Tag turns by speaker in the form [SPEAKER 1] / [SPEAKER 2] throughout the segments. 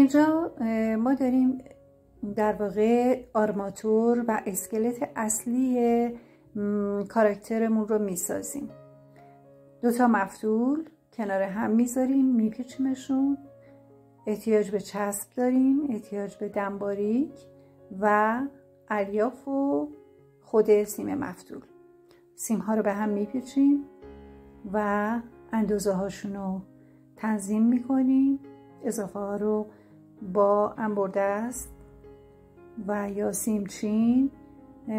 [SPEAKER 1] اینجا ما داریم در واقع آرماتور و اسکلت اصلی کاراکترمون رو میسازیم. 2 مفتول کنار هم میذاریم، میپیچیمشون. احتیاج به چسب داریم، احتیاج به دم باریک و الیاف و خود سیم مفتول. سیم ها رو به هم میپیچیم و اندازه هاشون رو تنظیم میکنیم. اضافه ها رو با انبردست و یا سیمچین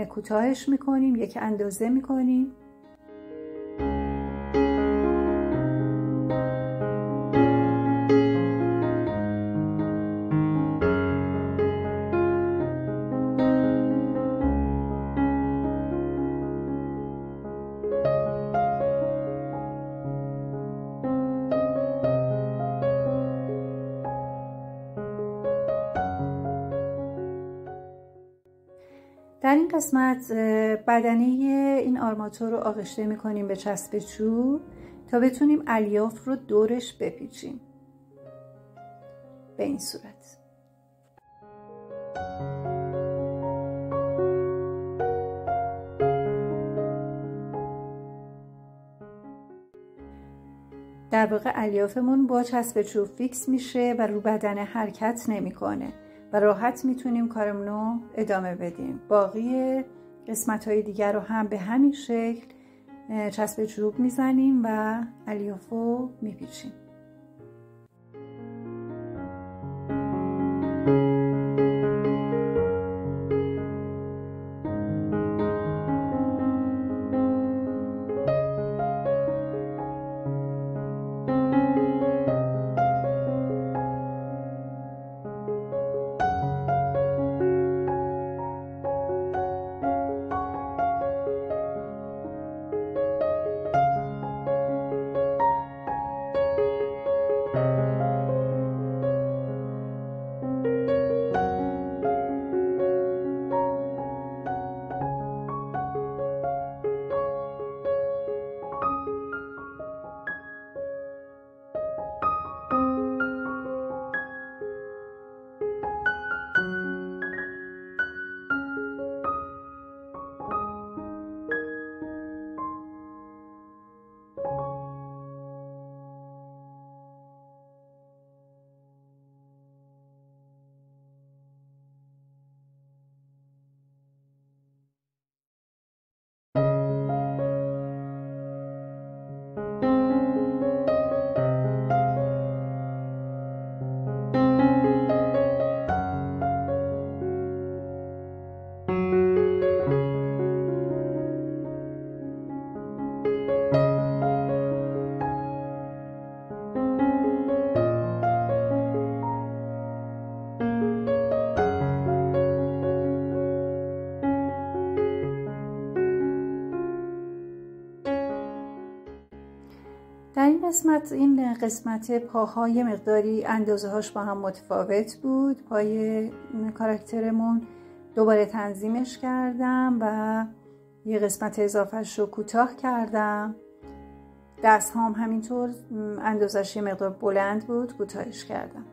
[SPEAKER 1] کوتاهش میکنیم، یک اندازه میکنیم. در این قسمت بدنه این آرماتور رو آغشته میکنیم به چسب چوب تا بتونیم الیاف رو دورش بپیچیم به این صورت. در واقع الیافمون با چسب چوب فیکس میشه و رو بدنه حرکت نمیکنه و راحت میتونیم کارمون رو ادامه بدیم. باقی قسمت‌های دیگر رو هم به همین شکل چسب چوب میزنیم و الیاف رو میپیچیم. در این قسمت پاهای مقداری اندازه هاش با هم متفاوت بود. پای کاراکترمون دوباره تنظیمش کردم و یه قسمت اضافهش رو کوتاه کردم. دست هام همینطور اندازش یه مقدار بلند بود، کوتاهش کردم.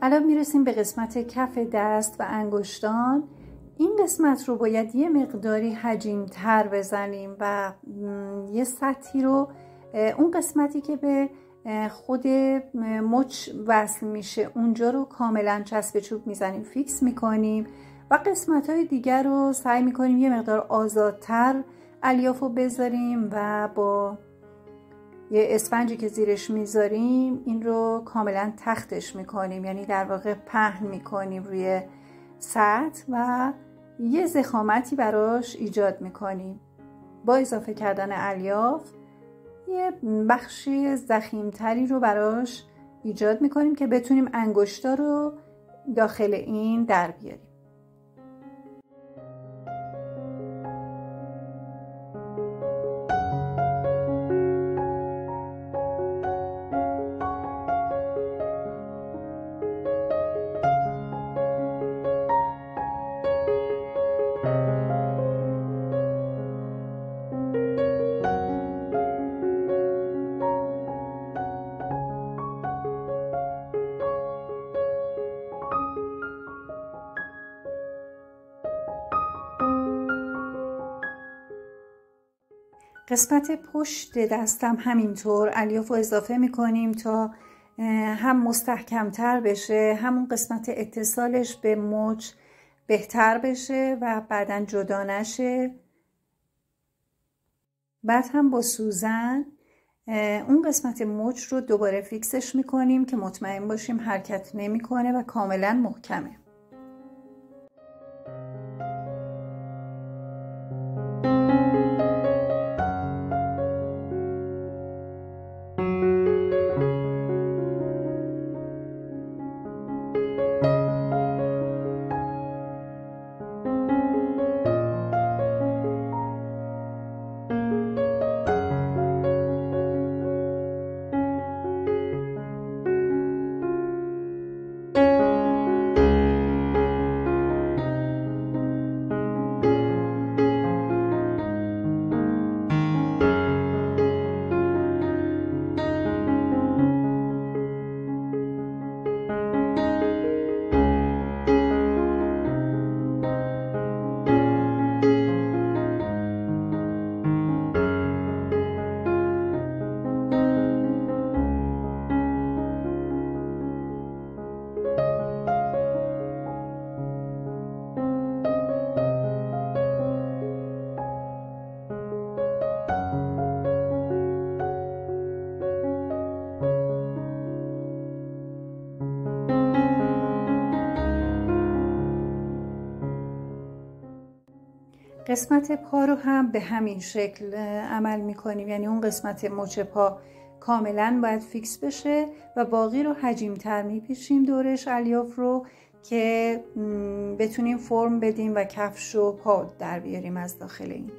[SPEAKER 1] الان میرسیم به قسمت کف دست و انگشتان. این قسمت رو باید یه مقداری حجیم تر بزنیم و یه سطحی رو، اون قسمتی که به خود مچ وصل میشه اونجا رو کاملا چسب چوب میزنیم، فیکس میکنیم و قسمت های دیگر رو سعی میکنیم یه مقدار آزادتر الیاف رو بذاریم و با یه اسفنجی که زیرش میذاریم این رو کاملا تختش میکنیم، یعنی در واقع پهن میکنیم روی سطح و یه ضخامتی براش ایجاد میکنیم. با اضافه کردن الیاف یه بخشی ضخیمتری رو براش ایجاد میکنیم که بتونیم انگشتا رو داخل این در بیاریم. قسمت پشت دستم همینطور الیاف رو اضافه میکنیم تا هم مستحکمتر بشه، همون قسمت اتصالش به مچ بهتر بشه و بعداً جدا نشه. بعد هم با سوزن اون قسمت مچ رو دوباره فیکسش میکنیم که مطمئن باشیم حرکت نمیکنه و کاملا محکمه. قسمت پا رو هم به همین شکل عمل میکنیم، یعنی اون قسمت مچ پا کاملا باید فیکس بشه و باقی رو حجیم تر میپیچیم دورش الیاف رو که بتونیم فرم بدیم و کفش و پا در بیاریم از داخل این.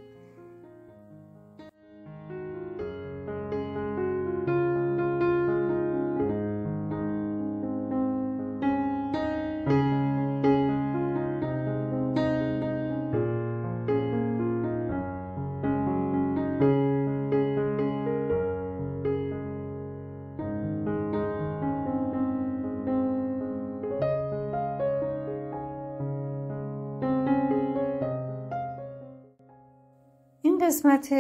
[SPEAKER 1] قسمت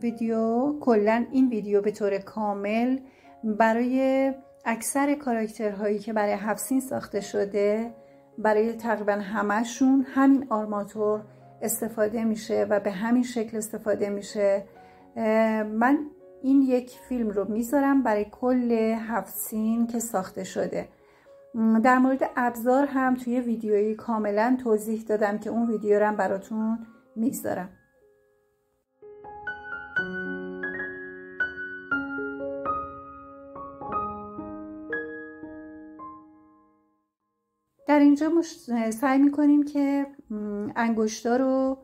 [SPEAKER 1] ویدیو کلا این ویدیو به طور کامل برای اکثر کاراکترهایی که برای 7 سین ساخته شده، برای تقریبا همشون همین آرماتور استفاده میشه و به همین شکل استفاده میشه. من این یک فیلم رو میذارم برای کل 7 سین که ساخته شده. در مورد ابزار هم توی ویدیویی کاملا توضیح دادم که اون ویدیو رو هم براتون میذارم. در اینجا سعی میکنیم که انگشتا رو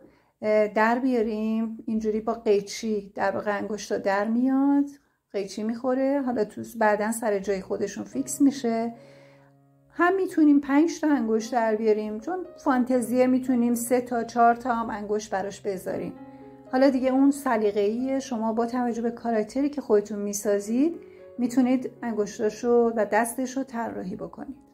[SPEAKER 1] در بیاریم، اینجوری با قیچی در واقع انگشتا در میاد، قیچی میخوره، حالا تو بعدن سر جای خودشون فیکس میشه. هم میتونیم 5 تا انگشت در بیاریم، چون فانتزیه میتونیم 3 تا 4 تا هم انگشت براش بذاریم. حالا دیگه اون سلیقه‌ای شما با توجه به کاراکتری که خودتون میسازید میتونید انگشتاشو و دستشو طراحی بکنید.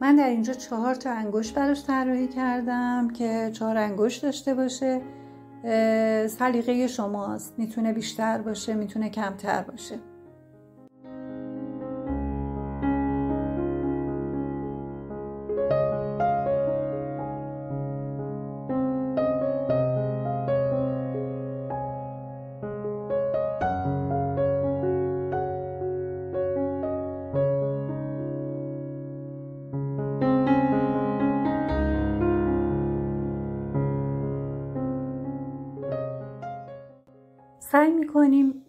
[SPEAKER 1] من در اینجا 4 تا انگشت براش طراحی کردم که 4 انگشت داشته باشه. سلیقه شماست، میتونه بیشتر باشه، میتونه کمتر باشه. سعی میکنیم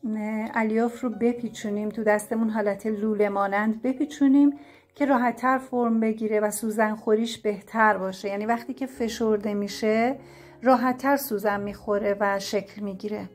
[SPEAKER 1] الیاف رو بپیچونیم تو دستمون، حالت لوله مانند بپیچونیم که راحت‌تر فرم بگیره و سوزن خوریش بهتر باشه. یعنی وقتی که فشرده میشه راحت‌تر سوزن میخوره و شکل میگیره.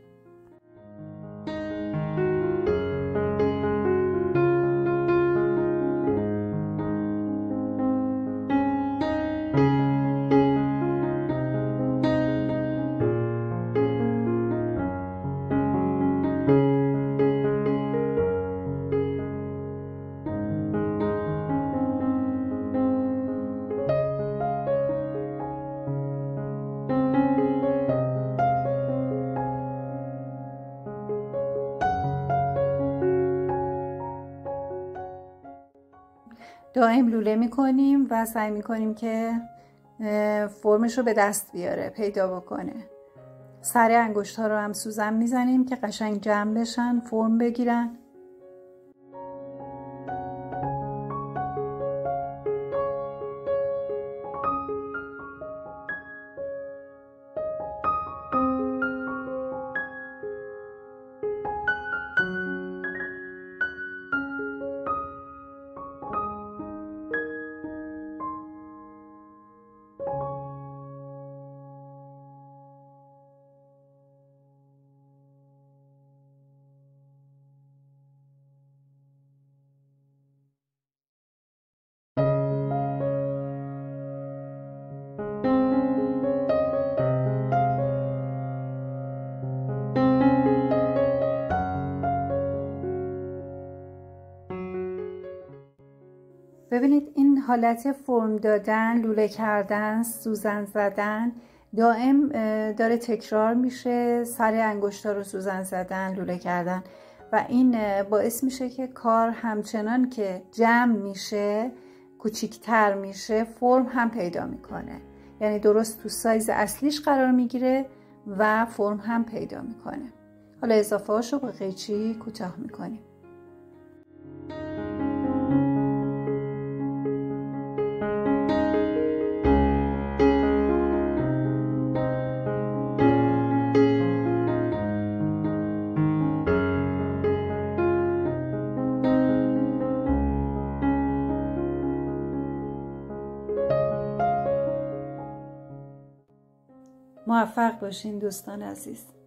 [SPEAKER 1] دائم لوله میکنیم و سعی میکنیم که فرمش رو به دست بیاره، پیدا بکنه. سر انگشت ها رو هم سوزن میزنیم که قشنگ جمع بشن، فرم بگیرن. ببینید این حالت فرم دادن، لوله کردن، سوزن زدن دائم داره تکرار میشه. سر انگشتا رو سوزن زدن، لوله کردن و این باعث میشه که کار همچنان که جمع میشه، کوچیکتر میشه، فرم هم پیدا میکنه. یعنی درست تو سایز اصلیش قرار میگیره و فرم هم پیدا میکنه. حالا اضافه هاشو با قیچی کوتاه میکنیم. موفق باشین دوستان عزیز.